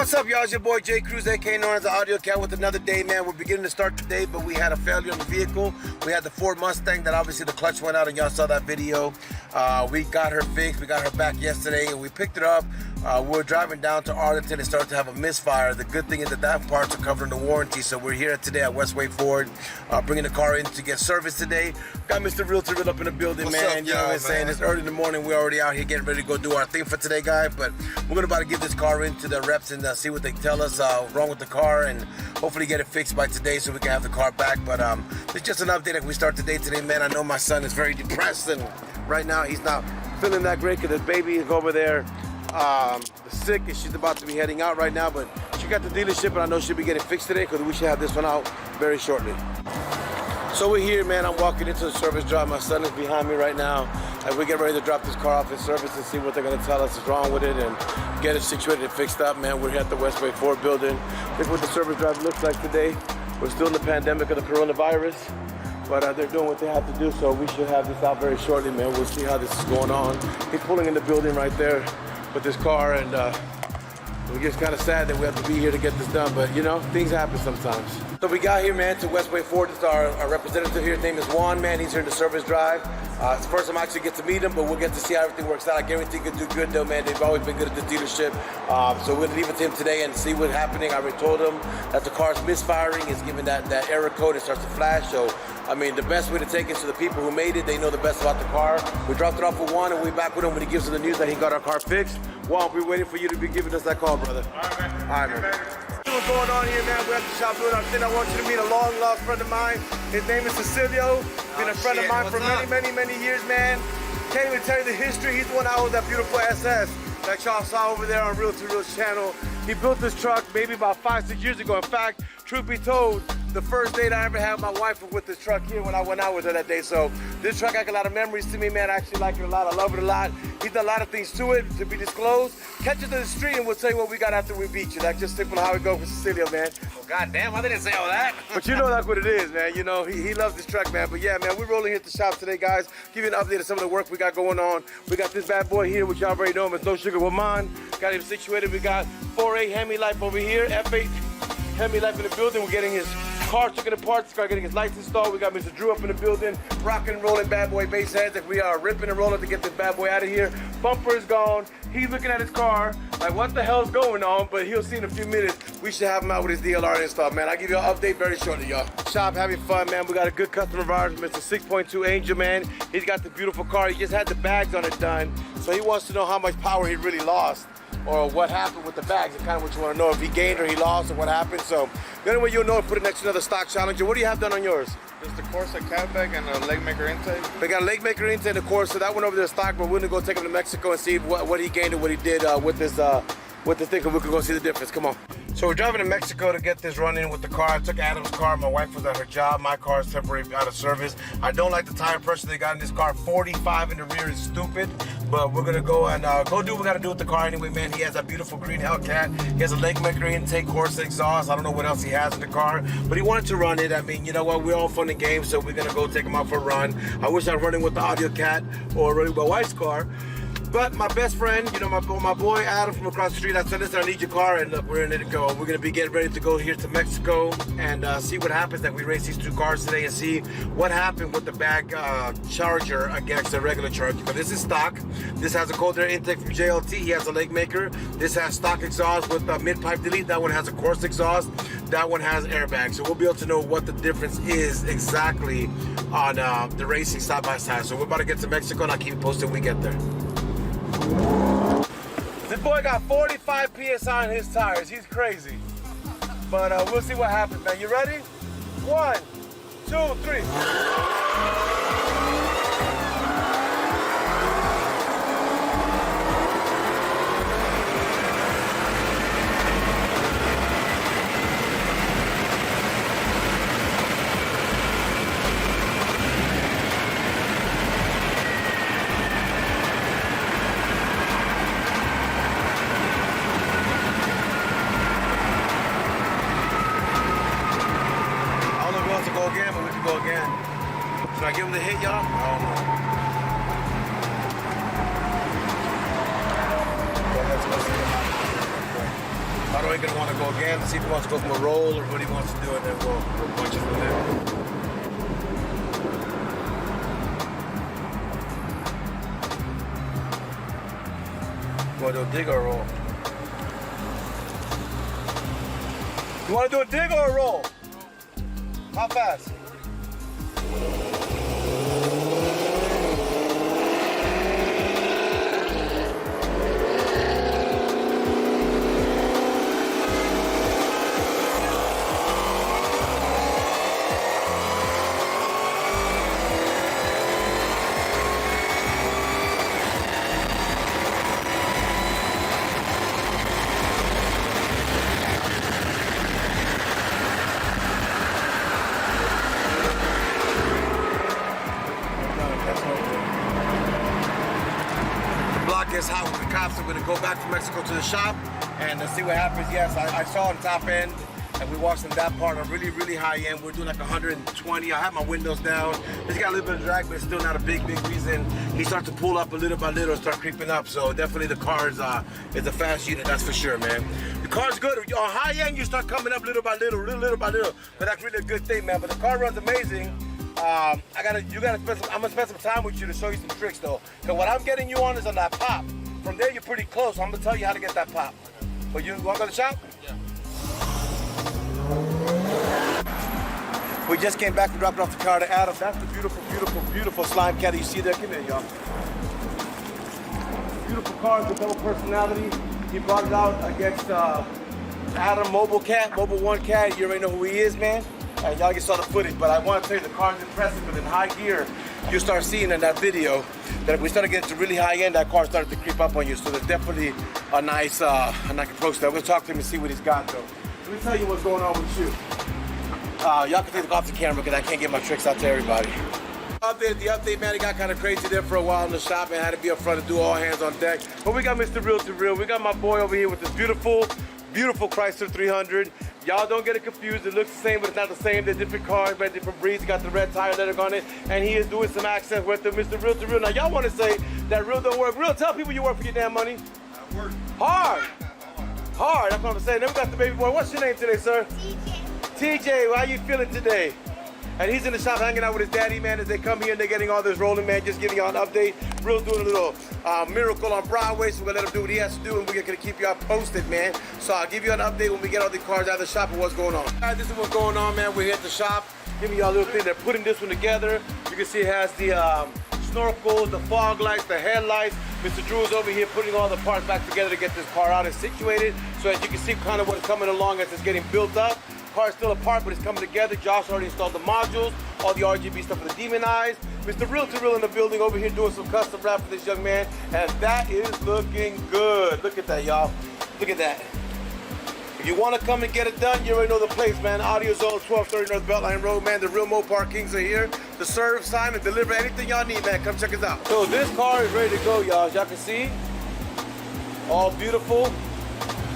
What's up, y'all? It's your boy J Cruz, aka known as the AudioCat, with another day, man. We're beginning to start today, but we had a failure on the vehicle. We had the Ford Mustang that obviously the clutch went out, and y'all saw that video. We got her fixed. We got her back yesterday, and we picked it up. We were driving down to Arlington and started to have a misfire. The good thing is that parts are covered in the warranty, so we're here today at Westway Ford, bringing the car in to get serviced today. Got Mr. Realtor up in the building, What's man. up, You know what I'm saying? It's early in the morning. We're already out here getting ready to go do our thing for today, guys. But we're about to give this car in to the reps and see what they tell us wrong with the car, and hopefully get it fixed by today so we can have the car back. But it's just an update that we start the day today, man. I know my son is very depressed, and right now he's not feeling that great because his baby is over there sick, and she's about to be heading out right now. But she got the dealership, and I know she'll be getting fixed today because we should have this one out very shortly. So we're here, man. I'm walking into the service drive. My son is behind me right now, and we get ready to drop this car off in service and see what they're going to tell us is wrong with it and get it situated and fixed up, man. We're here at the Westway Ford building. This is what the service drive looks like today. We're still in the pandemic of the coronavirus, but they're doing what they have to do, so we should have this out very shortly, man. We'll see how this is going on. He's pulling in the building right there with this car, and it gets kind of sad that we have to be here to get this done, but you know, things happen sometimes. So we got here, man, to Westway Ford. It's our representative here. His name is Juan, man. He's here in the service drive. It's the first time I actually get to meet him, but we'll get to see how everything works out. I guarantee he'll do good, though, man. They've always been good at the dealership. So we'll leave it to him today and see what's happening. I already told him that the car's misfiring. It's giving that error code. It starts to flash. So, I mean, the best way to take it is to the people who made it. They know the best about the car. We dropped it off with Juan, and we're back with him when he gives us the news that he got our car fixed. Juan, we're waiting for you to be giving us that call, brother. All right, man. All right, man. What's going on here, man? We're at the shop doing our thing. I want you to meet a long-lost friend of mine. His name is Cecilio. Been a friend of mine for many years, man. Can't even tell you the history. He's the one that owns that beautiful SS that y'all saw over there on Real to Real's channel. He built this truck maybe about 5-6 years ago. In fact, truth be told, the first date I ever had my wife was with this truck here when I went out with her that day. So this truck got a lot of memories to me, man. I actually like it a lot. I love it a lot. He's done a lot of things to it to be disclosed. Catch us in the street and we'll tell you what we got after we beat you. That's just simple how it goes for Cecilio, man. Well, goddamn, I didn't say all that. But you know that's what it is, man. You know, he loves this truck, man. But yeah, man, we're rolling here at the shop today, guys. Give you an update of some of the work we got going on. We got this bad boy here, which y'all already know him as No Sugar Woman. Got him situated. We got 4A Hemi Life over here, F8 Hemi Life in the building. We're getting his car taken apart, this car getting his lights installed. We got Mr. Drew up in the building, rocking and rolling bad boy bass heads. Like we are ripping and rolling to get this bad boy out of here. Bumper is gone. He's looking at his car like, what the hell's going on? But he'll see in a few minutes. We should have him out with his DLR installed, man. I'll give you an update very shortly, y'all. Shop having fun, man. We got a good customer of ours, Mr. 6.2 Angel, man. He's got the beautiful car. He just had the bags on it done. So he wants to know how much power he really lost, or what happened with the bags, and kind of what you want to know, if he gained or he lost or what happened. So the only way you'll know is put it next to another stock Challenger. What do you have done on yours? Just the Corsa catback and a leg maker intake. We got a leg maker intake, of course, so that went over there stock, but we're gonna go take him to Mexico and see what he gained and what he did with this thing, and we can go see the difference. Come on. So we're driving to Mexico to get this run in with the car. I took Adam's car. My wife was at her job. My car is temporarily out of service. I don't like the tire pressure they got in this car. 45 in the rear is stupid, but we're gonna go and go do what we gotta do with the car anyway, man. He has a beautiful green Hellcat. He has a leg maker intake, Corsa exhaust. I don't know what else he has in the car, but he wanted to run it. I mean, you know what? We're all fun and games, so we're gonna go take him out for a run. I wish I was running with the AudioCat or running my wife's car. But my best friend, you know, my boy Adam from across the street, I said, listen, I need your car, and look, we're in it to go. We're gonna be getting ready to go here to Mexico and see what happens that we race these two cars today and see what happened with the bag Charger against the regular Charger. But this is stock. This has a cold air intake from JLT. He has a leg maker. This has stock exhaust with mid-pipe delete. That one has a Corsa exhaust. That one has airbags. So we'll be able to know what the difference is exactly on the racing side by side. So we're about to get to Mexico, and I'll keep you posted when we get there. This boy got 45 PSI on his tires. He's crazy. But we'll see what happens, man. You ready? 1, 2, 3. Again, but we can go again. Should I give him the hit, y'all? I don't know. I don't Troy gonna want to go again, see if he wants to go from a roll or what he wants to do, and then we'll punch it from there. You want to do a dig or a roll? You want to do a dig or a roll? How fast? Is how the cops are going to go back from Mexico to the shop and see what happens. Yes, I saw on top end and we watched in that part of really, really high end. We're doing like 120. I have my windows down. It's got a little bit of drag, but it's still not a big reason. He starts to pull up a little by little, start creeping up. So definitely the car is a fast unit, that's for sure, man. The car's good. On high end, you start coming up little by little, little by little. But that's really a good thing, man. But the car runs amazing. I'm gonna spend some time with you to show you some tricks though. Cause what I'm getting you on is on that pop. From there you're pretty close. I'm gonna tell you how to get that pop. But you wanna go to the shop? Yeah. We just came back and dropped off the car to Adam. That's the beautiful, beautiful, beautiful slime cat you see there. Come here, y'all. Beautiful car with double personality. He brought it out against Adam Mobile Cat, Mobile One Cat. You already know who he is, man. Y'all just saw the footage, but I want to tell you the car's impressive, but in high gear, you start seeing in that video that if we started getting to really high end, that car started to creep up on you. So there's definitely a nice approach there. We're gonna talk to him and see what he's got though. Let me tell you what's going on with you. Y'all can take it off the camera because I can't get my tricks out to everybody. The update, man, it got kind of crazy there for a while in the shop and had to be up front to do all hands on deck. But we got Mr. Real to Real. We got my boy over here with this beautiful, beautiful Chrysler 300. Y'all don't get it confused. It looks the same, but it's not the same. They're different cars, but different breeds. He got the red tire letter on it, and he is doing some accents with the Mr. Real to Real. Now, y'all want to say that Real don't work. Real, tell people you work for your damn money. I work. Hard. Hard, that's what I'm saying. Then we got the baby boy. What's your name today, sir? TJ, how you feeling today? And he's in the shop hanging out with his daddy, man, as they come here and they're getting all this rolling, man, just giving y'all an update. Real doing a little miracle on Broadway, so we're gonna let him do what he has to do, and we're gonna keep y'all posted, man. So I'll give you an update when we get all the cars out of the shop and what's going on. All right, this is what's going on, man. We're here at the shop, giving y'all a little thing. They're putting this one together. You can see it has the snorkels, the fog lights, the headlights. Mr. Drew is over here putting all the parts back together to get this car out and situated. So as you can see kind of what's coming along as it's getting built up. Car's still apart, but it's coming together. Josh already installed the modules, all the RGB stuff for the Demon Eyes. Mr. Real to Real in the building over here doing some custom wrap for this young man, and that is looking good. Look at that, y'all. Look at that. If you want to come and get it done, you already know the place, man. AUDIOZONE, 1230 North Beltline Road, man. The Real Mopar Kings are here to serve, sign, and deliver anything y'all need, man. Come check us out. So this car is ready to go, y'all. As y'all can see, all beautiful.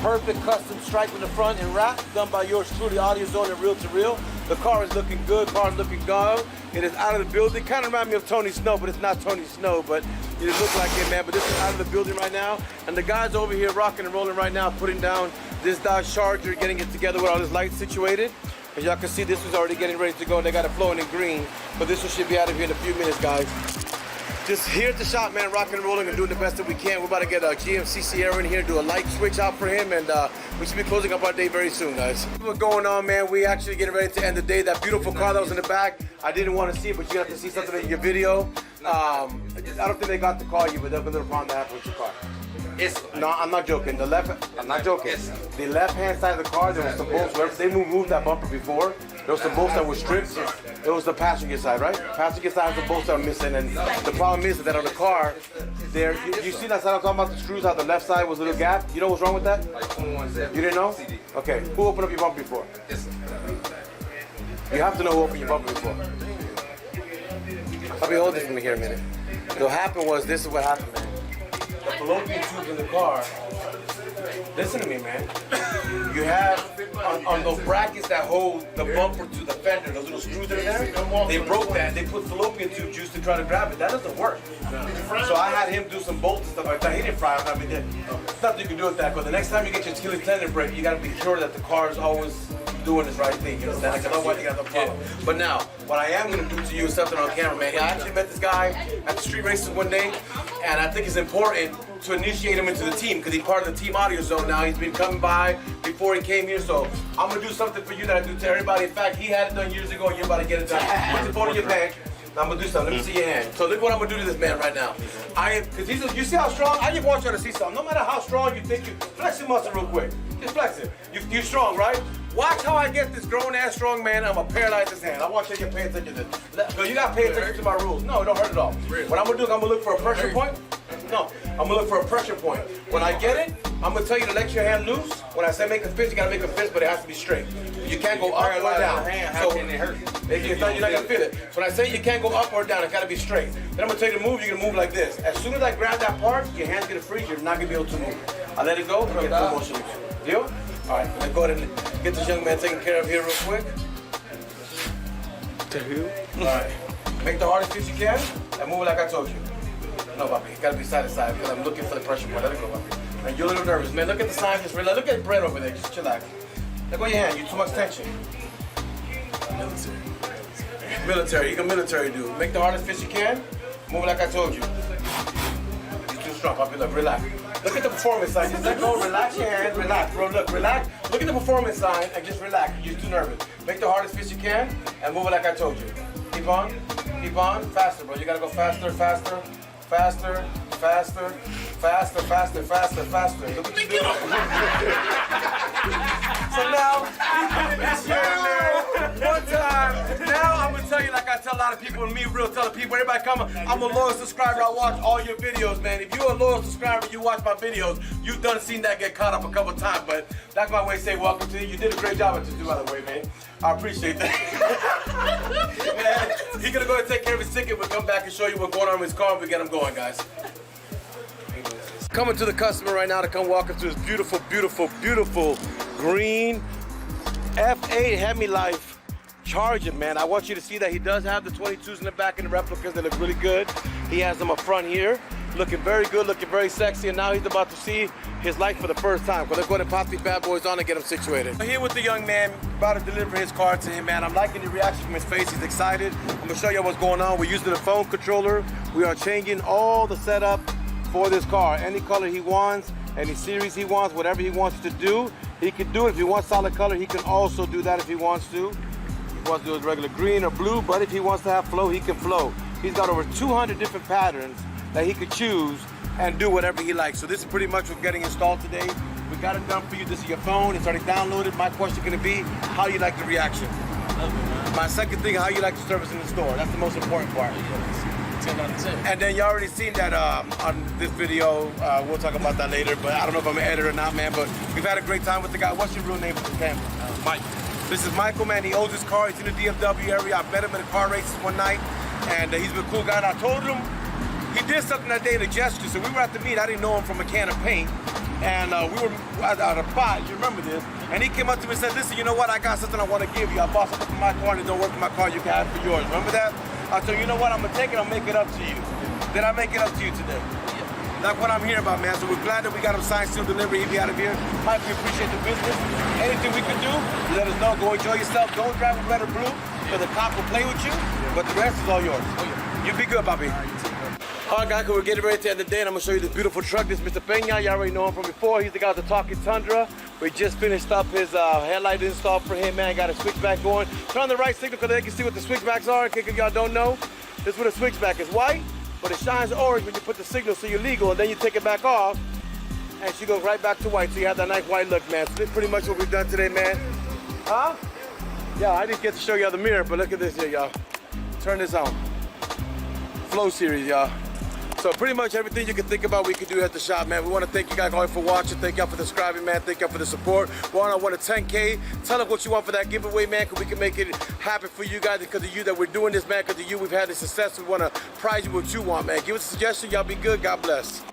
Perfect custom stripe in the front and wrap, done by yours truly, AUDIOZONE and Real to Real. The car is looking good, car's looking good. It is out of the building. Kind of reminds me of Tony Snow, but it's not Tony Snow, but it looks like it, man. But this is out of the building right now. And the guys over here rocking and rolling right now, putting down this Dodge Charger, getting it together with all this lights situated. As y'all can see, this was already getting ready to go. They got it flowing in green, but this one should be out of here in a few minutes, guys. Just here at the shop, man, rocking and rolling and doing the best that we can. We're about to get a GMC Sierra in here, do a light switch out for him, and we should be closing up our day very soon, guys. What's going on, man? We actually getting ready to end the day. That beautiful car that was in the back, I didn't want to see it, but you have to see something in your video. I don't think they got to call you, but there's a little problem that happened with your car. No, I'm not joking. I'm not joking. The left-hand side of the car, there was some bolts. They moved that bumper before. There was some bolts that were stripped. It was the passenger side, right? Passenger side has the bolts that are missing, and the problem is that on the car, you see that side I'm talking about, the screws out the left side was a little gap. You know what's wrong with that? You didn't know? Okay. Who opened up your bumper before? You have to know who opened your bumper before. Let me hold this for me here a minute. What happened was, this is what happened, man. The fallopian tubes in the car Listen to me, man. You have on those brackets that hold the bumper to the fender, those little screws that are there, they broke that. They put fallopian tube juice to try to grab it. That doesn't work. So I had him do some bolts and stuff like that. He didn't fry them. I mean, there's nothing you can do with that. But the next time you get your Achilles tendon break, you got to be sure that the car is always doing this right thing. You understand? Because otherwise you got no problem. But now, what I am going to do to you is something on camera, man. I actually met this guy at the street races one day, and I think it's important to initiate him into the team because he's part of the team AUDIOZONE now. He's been coming by before he came here, so I'm gonna do something for you that I do to everybody. In fact, he had it done years ago and you're about to get it done. Put your phone in your bag. I'm gonna do something. Let me see your hand. So look what I'm gonna do to this man right now. Because you see how strong? I just want you to see something. No matter how strong you think you, flex your muscle real quick. Just flex it. You're strong, right? Watch how I get this grown-ass strong man. I'm gonna paralyze his hand. I want you to pay attention to this. No, you gotta pay attention to my rules. No, it don't hurt at all. What I'm gonna do is I'm gonna look for a pressure point. No, I'm gonna look for a pressure point. When I get it, I'm gonna tell you to let your hand loose. When I say make a fist, you gotta make a fist, but it has to be straight. You can't go up or down. How can it hurt? You're not gonna feel it. So when I say you can't go up or down, it gotta be straight. Then I'm gonna tell you to move, you're gonna move like this. As soon as I grab that part, your hand's gonna freeze, you're not gonna be able to move. I let it go, get full motion. Deal? All right, let's go ahead and get this young man taken care of here real quick. To who? All right, make the hardest fist you can, and move it like I told you. No, Bobby, it gotta be side to side because I'm looking for the pressure point. Let it go, Bobby. And you're a little nervous, man. Look at the sign, just relax. Look at Brett over there, just chillax. Let go of your hand, you too much tension. Military, you got military dude. Make the hardest fist you can, move it like I told you. You're too strong, Bobby, look, relax. Look at the performance sign, just let go, relax your hands, relax, bro, look, relax. Look at the performance sign and just relax, you're too nervous. Make the hardest fist you can and move it like I told you. Keep on, faster, bro, you gotta go faster, faster. Faster, faster, faster, faster, faster, faster. Look what you're doing. So now, one time, now I'm gonna tell you like I tell a lot of people, and me real tell the people, everybody come, I'm a loyal subscriber, I watch all your videos, man. If you're a loyal subscriber, you watch my videos, you've done seen that get caught up a couple times, but that's my way to say welcome to you. You did a great job at this, by the way, man. I appreciate that. He's gonna go ahead and take care of his ticket. We'll come back and show you what's going on with his car and we get him going, guys. Coming to the customer right now to come walk us through this beautiful, beautiful, beautiful green F8 Hemi Life Charger, man. I want you to see that he does have the 22s in the back and the replicas. They look really good. He has them up front here. Looking very good, looking very sexy, and now he's about to see his life for the first time. Well, let's go ahead and pop these bad boys on and get him situated. I'm here with the young man, about to deliver his car to him, man. I'm liking the reaction from his face. He's excited. I'm gonna show you what's going on. We're using the phone controller. We are changing all the setup for this car. Any color he wants, any series he wants, whatever he wants to do, he can do it. If he wants solid color, he can also do that if he wants to. If he wants to do it regular green or blue, but if he wants to have flow, he can flow. He's got over 200 different patterns that he could choose and do whatever he likes. So this is pretty much what's getting installed today. We got it done for you. This is your phone. It's already downloaded. My question is going to be, how you like the reaction? My second thing, how you like the service in the store. That's the most important part. 10 out of 10. And then you already seen that on this video. We'll talk about that later, but I don't know if I'm an editor or not, man, but we've had a great time with the guy. What's your real name for the camera? Mike. This is Michael, man. He owns his car. He's in the DFW area. I met him at a car races one night, and he's been a cool guy. And I told him, he did something that day, a gesture. So we were at the meet. I didn't know him from a can of paint. And we were at a pot, you remember this. And he came up to me and said, listen, you know what? I got something I want to give you. I bought something for my car and it don't work for my car. You can have it for yours. Remember that? I said, you know what? I'm going to take it. I'll make it up to you. Did I make it up to you today? Yeah. That's what I'm here about, man. So we're glad that we got him signed, seal, delivery. He'll be out of here. Mike, we appreciate the business. Anything we can do, let us know. Go enjoy yourself. Don't drive with red or blue, because the cop will play with you. But the rest is all yours. You be good, Bobby. All right, guys, we're getting ready to end the day, and I'm gonna show you this beautiful truck. This is Mr. Peña. You already know him from before. He's the guy with the talking Tundra. We just finished up his headlight install for him, man. Got a switchback going. Turn on the right signal because they can see what the switchbacks are. In case y'all don't know, this is what a switchback is. White, but it shines orange when you put the signal, so you're legal, and then you take it back off, and she goes right back to white, so you have that nice white look, man. So this is pretty much what we've done today, man. Huh? Yeah, I didn't get to show y'all the mirror, but look at this here, y'all. Turn this on. Flow series, y'all. So pretty much everything you can think about we can do at the shop, man. We want to thank you guys all for watching. Thank y'all for subscribing, man. Thank y'all for the support. We're on our 1 to 10K. Tell us what you want for that giveaway, man, because we can make it happen for you guys. Because of you that we're doing this, man. Because of you we've had the success. We want to prize you what you want, man. Give us a suggestion. Y'all be good. God bless.